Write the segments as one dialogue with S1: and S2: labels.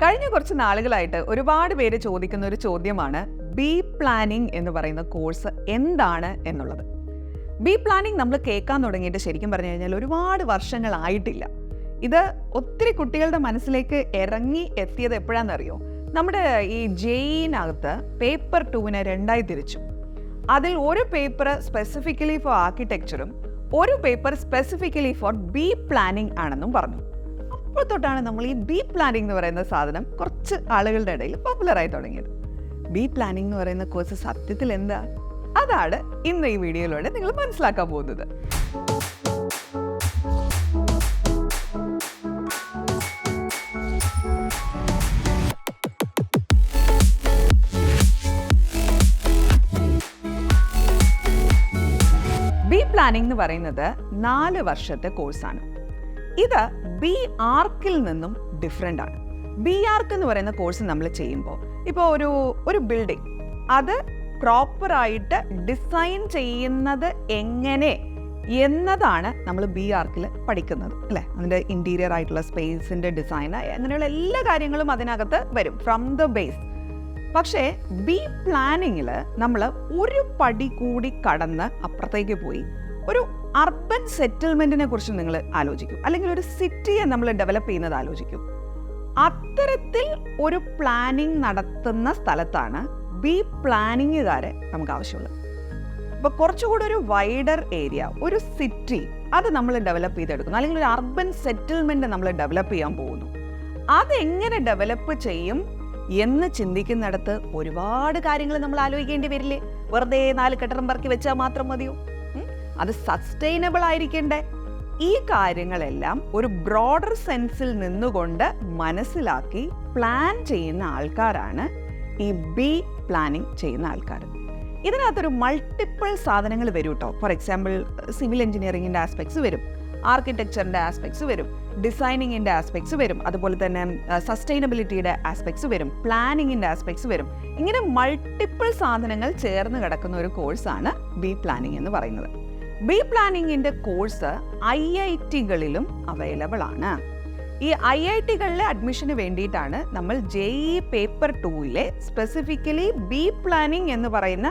S1: കഴിഞ്ഞ കുറച്ച് നാളുകളായിട്ട് ഒരുപാട് പേര് ചോദിക്കുന്ന ഒരു ചോദ്യമാണ് ബി പ്ലാനിംഗ് എന്ന് പറയുന്ന കോഴ്സ് എന്താണ് എന്നുള്ളത്. ബി പ്ലാനിംഗ് നമ്മൾ കേൾക്കാൻ തുടങ്ങിയിട്ട് ശരിക്കും പറഞ്ഞു കഴിഞ്ഞാൽ ഒരുപാട് വർഷങ്ങളായിട്ടില്ല. ഇത് ഒത്തിരി കുട്ടികളുടെ മനസ്സിലേക്ക് ഇറങ്ങി എത്തിയത് എപ്പോഴാണെന്നറിയോ? നമ്മുടെ ഈ ജെയിനകത്ത് പേപ്പർ 2 രണ്ടായി തിരിച്ചു. അതിൽ ഒരു പേപ്പർ സ്പെസിഫിക്കലി ഫോർ ആർക്കിടെക്ചറും ഒരു paper specifically four B planning ആണെന്നും പറഞ്ഞു. അപ്പോൾ തൊട്ടാണ് നമ്മൾ ഈ ബി പ്ലാനിംഗ് എന്ന് പറയുന്ന സാധനം കുറച്ച് ആളുകളുടെ ഇടയിൽ പോപ്പുലറായി തുടങ്ങിയത്. ബി പ്ലാനിംഗ് എന്ന് പറയുന്ന കോഴ്സ് സത്യത്തിൽ എന്താ? അതാണ് ഇന്ന് ഈ വീഡിയോയിലൂടെ നിങ്ങൾ മനസ്സിലാക്കാൻ പോകുന്നത്. ബി പ്ലാനിംഗ് എന്ന് പറയുന്നത് 4 വർഷത്തെ കോഴ്സാണ്. ഇത് ബി ആർക്കിൽ നിന്നും ഡിഫറെൻ്റ് ആണ്. ബി ആർക്ക് എന്ന് പറയുന്ന കോഴ്സ് നമ്മൾ ചെയ്യുമ്പോൾ ഇപ്പോൾ ഒരു ബിൽഡിംഗ് അത് പ്രോപ്പറായിട്ട് ഡിസൈൻ ചെയ്യുന്നത് എങ്ങനെ എന്നതാണ് നമ്മൾ ബി ആർക്കിൽ പഠിക്കുന്നത്, അല്ലേ? അതിൻ്റെ ഇൻറ്റീരിയർ ആയിട്ടുള്ള സ്പേസിൻ്റെ ഡിസൈൻ, അങ്ങനെയുള്ള എല്ലാ കാര്യങ്ങളും അതിനകത്ത് വരും ഫ്രം ദ ബേസ്. പക്ഷേ ബി പ്ലാനിങ്ങിൽ നമ്മൾ ഒരു പടി കൂടി കടന്ന് അപ്പുറത്തേക്ക് പോയി ഒരു അർബൻ സെറ്റിൽമെൻറ്റിനെ കുറിച്ച് നിങ്ങൾ ആലോചിക്കും, അല്ലെങ്കിൽ ഒരു സിറ്റിയെ നമ്മൾ ഡെവലപ്പ് ചെയ്യുന്നത് ആലോചിക്കും. അത്തരത്തിൽ ഒരു പ്ലാനിങ് നടത്തുന്ന സ്ഥലത്താണ് ബി പ്ലാനിങ്ങുകാരെ നമുക്ക് ആവശ്യമുള്ളത്. അപ്പോൾ കുറച്ചുകൂടി ഒരു വൈഡർ ഏരിയ, ഒരു സിറ്റി അത് നമ്മൾ ഡെവലപ്പ് ചെയ്തെടുക്കുന്നു, അല്ലെങ്കിൽ ഒരു അർബൻ സെറ്റിൽമെൻറ്റ് നമ്മൾ ഡെവലപ്പ് ചെയ്യാൻ പോകുന്നു. അതെങ്ങനെ ഡെവലപ്പ് ചെയ്യും എന്ന് ചിന്തിക്കുന്നിടത്ത് ഒരുപാട് കാര്യങ്ങൾ നമ്മൾ ആലോചിക്കേണ്ടി വരില്ലേ? വെറുതെ 4 കെട്ടിടം പറക്കി വെച്ചാൽ മാത്രം മതിയോ? അത് സസ്റ്റൈനബിൾ ആയിരിക്കണ്ടേ? ഈ കാര്യങ്ങളെല്ലാം ഒരു ബ്രോഡർ സെൻസിൽ നിന്നുകൊണ്ട് മനസ്സിലാക്കി പ്ലാൻ ചെയ്യുന്ന ആൾക്കാരാണ് ഈ ബി പ്ലാനിങ് ചെയ്യുന്ന ആൾക്കാർ. ഇതിനകത്തൊരു മൾട്ടിപ്പിൾ സാധനങ്ങൾ വരും കേട്ടോ. ഫോർ എക്സാമ്പിൾ സിവിൽ എഞ്ചിനീയറിംഗിൻ്റെ ആസ്പെക്ട്സ് വരും, ആർക്കിടെക്ചറിൻ്റെ ആസ്പെക്ട്സ് വരും, ഡിസൈനിങ്ങിൻ്റെ ആസ്പെക്ട്സ് വരും, അതുപോലെ തന്നെ സസ്റ്റൈനബിലിറ്റിയുടെ ആസ്പെക്ട്സ് വരും, പ്ലാനിങ്ങിൻ്റെ ആസ്പെക്ട്സ് വരും. ഇങ്ങനെ മൾട്ടിപ്പിൾ സാധനങ്ങൾ ചേർന്ന് കിടക്കുന്ന ഒരു കോഴ്സാണ് ബി പ്ലാനിങ് എന്ന് പറയുന്നത്. ബി പ്ലാനിങ്ങിൻ്റെ കോഴ്സ് IIT-കളിലും അവൈലബിൾ ആണ്. ഈ IIT-കളിലെ അഡ്മിഷന് വേണ്ടിയിട്ടാണ് നമ്മൾ JEE paper 2 specifically B planning എന്ന് പറയുന്ന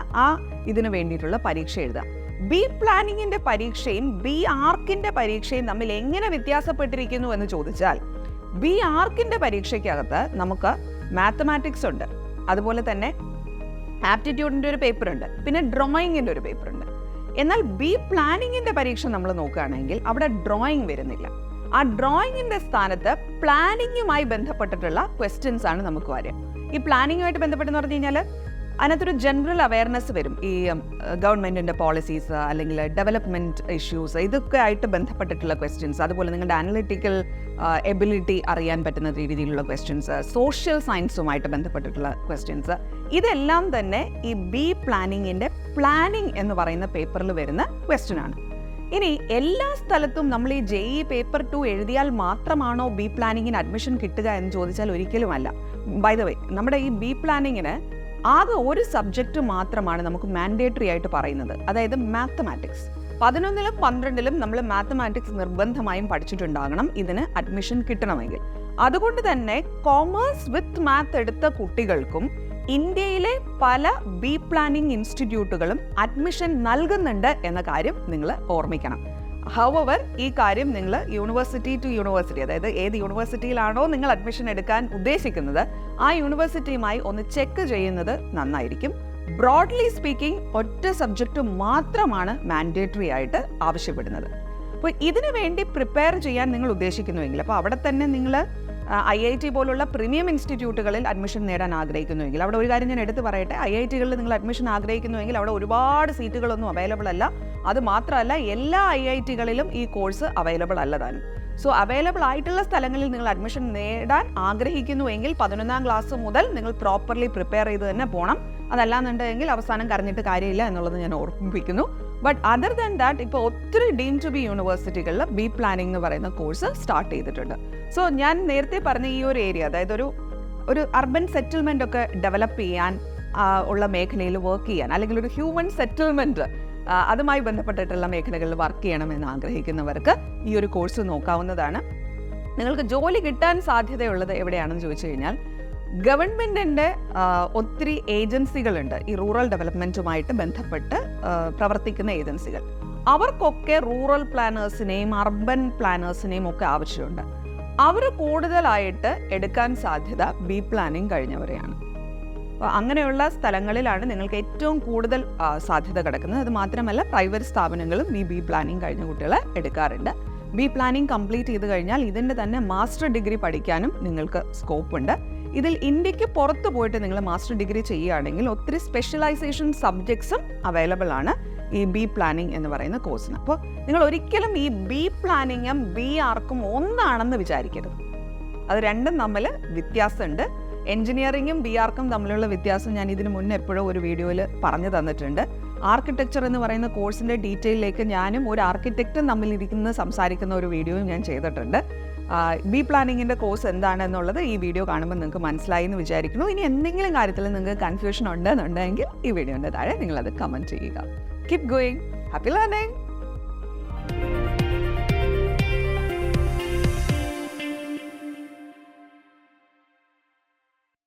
S1: ഇതിന് വേണ്ടിയിട്ടുള്ള പരീക്ഷ എഴുതുക. ബി പ്ലാനിങ്ങിന്റെ പരീക്ഷയും ബി ആർക്കിന്റെ പരീക്ഷയും തമ്മിൽ എങ്ങനെ വ്യത്യാസപ്പെട്ടിരിക്കുന്നു എന്ന് ചോദിച്ചാൽ, ബി ആർക്കിന്റെ പരീക്ഷയ്ക്കകത്ത് നമുക്ക് മാത്തമാറ്റിക്സ് ഉണ്ട്, അതുപോലെ തന്നെ ആപ്റ്റിറ്റ്യൂഡിന്റെ ഒരു പേപ്പർ ഉണ്ട്, പിന്നെ ഡ്രോയിങ്ങിന്റെ ഒരു പേപ്പർ ഉണ്ട്. എന്നാൽ ബി പ്ലാനിങ്ങിന്റെ പരീക്ഷ നമ്മൾ നോക്കുകയാണെങ്കിൽ അവിടെ ഡ്രോയിങ് വരുന്നില്ല. ആ ഡ്രോയിങ്ങിന്റെ സ്ഥാനത്ത് പ്ലാനിങ്ങുമായി ബന്ധപ്പെട്ടിട്ടുള്ള ക്വസ്റ്റ്യൻസ് ആണ് നമുക്ക് വരിക. ഈ പ്ലാനിങ്ങുമായിട്ട് ബന്ധപ്പെട്ടെന്ന് പറഞ്ഞു കഴിഞ്ഞാൽ അതിനകത്തൊരു ജനറൽ അവയർനെസ് വരും. ഈ ഗവൺമെൻറ്റിൻ്റെ പോളിസീസ് അല്ലെങ്കിൽ ഡെവലപ്മെൻറ്റ് ഇഷ്യൂസ്, ഇതൊക്കെ ആയിട്ട് ബന്ധപ്പെട്ടിട്ടുള്ള ക്വസ്റ്റ്യൻസ്, അതുപോലെ നിങ്ങളുടെ അനലിറ്റിക്കൽ എബിലിറ്റി അറിയാൻ പറ്റുന്ന രീതിയിലുള്ള ക്വസ്റ്റ്യൻസ്, സോഷ്യൽ സയൻസുമായിട്ട് ബന്ധപ്പെട്ടിട്ടുള്ള ക്വസ്റ്റ്യൻസ്, ഇതെല്ലാം തന്നെ ഈ ബി പ്ലാനിങ്ങിൻ്റെ പ്ലാനിങ് എന്ന് പറയുന്ന പേപ്പറിൽ വരുന്ന ക്വസ്റ്റ്യനാണ്. ഇനി എല്ലാ സ്ഥലത്തും നമ്മൾ ഈ JEE പേപ്പർ 2 എഴുതിയാൽ മാത്രമാണോ ബി പ്ലാനിങ്ങിന് അഡ്മിഷൻ കിട്ടുക എന്ന് ചോദിച്ചാൽ ഒരിക്കലുമല്ല. ബൈ ദ വേ, നമ്മുടെ ഈ ബി പ്ലാനിങ്ങിന് ആകെ ഒരു സബ്ജക്റ്റ് മാത്രമാണ് നമുക്ക് മാൻഡേറ്ററി ആയിട്ട് പറയുന്നത്, അതായത് മാത്തമാറ്റിക്സ്. 11ലും 12ലും നമ്മൾ മാത്തമാറ്റിക്സ് നിർബന്ധമായും പഠിച്ചിട്ടുണ്ടാകണം ഇതിന് അഡ്മിഷൻ കിട്ടണമെങ്കിൽ. അതുകൊണ്ട് തന്നെ കോമേഴ്സ് വിത്ത് മാത്ത് എടുത്ത കുട്ടികൾക്കും ഇന്ത്യയിലെ പല ബി പ്ലാനിംഗ് ഇൻസ്റ്റിറ്റ്യൂട്ടുകളും അഡ്മിഷൻ നൽകുന്നുണ്ട് എന്ന കാര്യം നിങ്ങൾ ഓർമ്മിക്കണം. ഹൗവർ, ഈ കാര്യം നിങ്ങൾ യൂണിവേഴ്സിറ്റി ടു യൂണിവേഴ്സിറ്റി, അതായത് ഏത് യൂണിവേഴ്സിറ്റിയിലാണോ നിങ്ങൾ അഡ്മിഷൻ എടുക്കാൻ ഉദ്ദേശിക്കുന്നത് ആ യൂണിവേഴ്സിറ്റിയുമായി ഒന്ന് ചെക്ക് ചെയ്യുന്നത് നന്നായിരിക്കും. ബ്രോഡ്ലി സ്പീക്കിംഗ് ഒറ്റ സബ്ജക്റ്റ് മാത്രമാണ് മാൻഡേറ്ററി ആയിട്ട് ആവശ്യപ്പെടുന്നത്. അപ്പോൾ ഇതിനു വേണ്ടി പ്രിപ്പയർ ചെയ്യാൻ നിങ്ങൾ ഉദ്ദേശിക്കുന്നുവെങ്കിൽ, അപ്പോൾ അവിടെ തന്നെ നിങ്ങൾ IIT പോലുള്ള പ്രീമിയം ഇൻസ്റ്റിറ്റ്യൂട്ടുകളിൽ അഡ്മിഷൻ നേടാൻ ആഗ്രഹിക്കുന്നുവെങ്കിൽ, അവിടെ ഒരു കാര്യം ഞാൻ എടുത്ത് പറയട്ടെ, IIT-കളിൽ നിങ്ങൾ അഡ്മിഷൻ ആഗ്രഹിക്കുന്നുവെങ്കിൽ അവിടെ ഒരുപാട് സീറ്റുകളൊന്നും അവൈലബിൾ അല്ല. അത് മാത്രമല്ല, എല്ലാ IIT-കളിലും ഈ കോഴ്സ് അവൈലബിൾ അല്ലതാനും. സോ അവൈലബിൾ ആയിട്ടുള്ള സ്ഥലങ്ങളിൽ നിങ്ങൾ അഡ്മിഷൻ നേടാൻ ആഗ്രഹിക്കുന്നുവെങ്കിൽ 11ാം ക്ലാസ് മുതൽ നിങ്ങൾ പ്രോപ്പർലി പ്രിപ്പയർ ചെയ്ത് തന്നെ പോകണം. അതല്ലാന്നുണ്ടെങ്കിൽ അവസാനം കരഞ്ഞിട്ട് കാര്യമില്ല എന്നുള്ളത് ഞാൻ ഓർമ്മിപ്പിക്കുന്നു. ബട്ട് അതർ ദാൻ ദാറ്റ്, ഇപ്പോൾ ഒത്തിരി ഡീം ടു ബി യൂണിവേഴ്സിറ്റികളിൽ ബി പ്ലാനിംഗ് എന്ന് പറയുന്ന കോഴ്സ് സ്റ്റാർട്ട് ചെയ്തിട്ടുണ്ട്. സോ ഞാൻ നേരത്തെ പറഞ്ഞ ഈ ഒരു ഏരിയ, അതായത് ഒരു അർബൻ സെറ്റിൽമെൻ്റ് ഒക്കെ ഡെവലപ്പ് ചെയ്യാൻ ഉള്ള മേഖലയിൽ വർക്ക് ചെയ്യാൻ, അല്ലെങ്കിൽ ഒരു ഹ്യൂമൻ സെറ്റിൽമെൻറ്റ് അതുമായി ബന്ധപ്പെട്ടിട്ടുള്ള മേഖലകളിൽ വർക്ക് ചെയ്യണമെന്ന് ആഗ്രഹിക്കുന്നവർക്ക് ഈ ഒരു കോഴ്സ് നോക്കാവുന്നതാണ്. നിങ്ങൾക്ക് ജോലി കിട്ടാൻ സാധ്യതയുള്ളത് എവിടെയാണെന്ന് ചോദിച്ചു കഴിഞ്ഞാൽ ഗവൺമെൻറ്റിൻ്റെ ഒത്തിരി ഏജൻസികളുണ്ട് ഈ റൂറൽ ഡെവലപ്മെൻറ്റുമായിട്ട് ബന്ധപ്പെട്ട് പ്രവർത്തിക്കുന്ന ഏജൻസികൾ. അവർക്കൊക്കെ റൂറൽ പ്ലാനേഴ്സിനെയും അർബൻ പ്ലാനേഴ്സിനെയും ഒക്കെ ആവശ്യമുണ്ട്. അവർ കൂടുതലായിട്ട് എടുക്കാൻ സാധ്യത ബി പ്ലാനിങ് കഴിഞ്ഞവരെയാണ്. അപ്പോൾ അങ്ങനെയുള്ള സ്ഥലങ്ങളിലാണ് നിങ്ങൾക്ക് ഏറ്റവും കൂടുതൽ സാധ്യത കിടക്കുന്നത്. അത് മാത്രമല്ല പ്രൈവറ്റ് സ്ഥാപനങ്ങളും ഈ ബി പ്ലാനിങ് കഴിഞ്ഞ കുട്ടികളെ എടുക്കാറുണ്ട്. ബി പ്ലാനിങ് കംപ്ലീറ്റ് ചെയ്ത് കഴിഞ്ഞാൽ ഇതിൻ്റെ തന്നെ മാസ്റ്റർ ഡിഗ്രി പഠിക്കാനും നിങ്ങൾക്ക് സ്കോപ്പ് ഉണ്ട്. ഇതിൽ ഇന്ത്യക്ക് പുറത്ത് പോയിട്ട് നിങ്ങൾ മാസ്റ്റർ ഡിഗ്രി ചെയ്യുകയാണെങ്കിൽ ഒത്തിരി സ്പെഷ്യലൈസേഷൻ സബ്ജക്ട്സും അവൈലബിൾ ആണ് ഈ ബി പ്ലാനിങ് എന്ന് പറയുന്ന കോഴ്സിന്. അപ്പോൾ നിങ്ങൾ ഒരിക്കലും ഈ ബി പ്ലാനിങ്ങും ബി ആർക്കും ഒന്നാണെന്ന് വിചാരിക്കരുത്. അത് രണ്ടും തമ്മിൽ വ്യത്യാസമുണ്ട്. എൻജിനീയറിങ്ങും ബി ആർക്കും തമ്മിലുള്ള വ്യത്യാസം ഞാൻ ഇതിന് മുന്നേ എപ്പോഴും ഒരു വീഡിയോയിൽ പറഞ്ഞു തന്നിട്ടുണ്ട്. ആർക്കിടെക്ചർ എന്ന് പറയുന്ന കോഴ്സിൻ്റെ ഡീറ്റെയിലേക്ക് ഞാനും ഒരു ആർക്കിടെക്റ്റും തമ്മിലിരിക്കുന്ന സംസാരിക്കുന്ന ഒരു വീഡിയോയും ഞാൻ ചെയ്തിട്ടുണ്ട്. ബി പ്ലാനിങ്ങിൻ്റെ കോഴ്സ് എന്താണെന്നുള്ളത് ഈ വീഡിയോ കാണുമ്പോൾ നിങ്ങൾക്ക് മനസ്സിലായി എന്ന് വിചാരിക്കുന്നു. ഇനി എന്തെങ്കിലും കാര്യത്തിൽ നിങ്ങൾക്ക് കൺഫ്യൂഷൻ ഉണ്ടെന്നുണ്ടെങ്കിൽ ഈ വീഡിയോൻ്റെ താഴെ നിങ്ങളത് കമൻറ്റ് ചെയ്യുക. Keep going. Happy learning.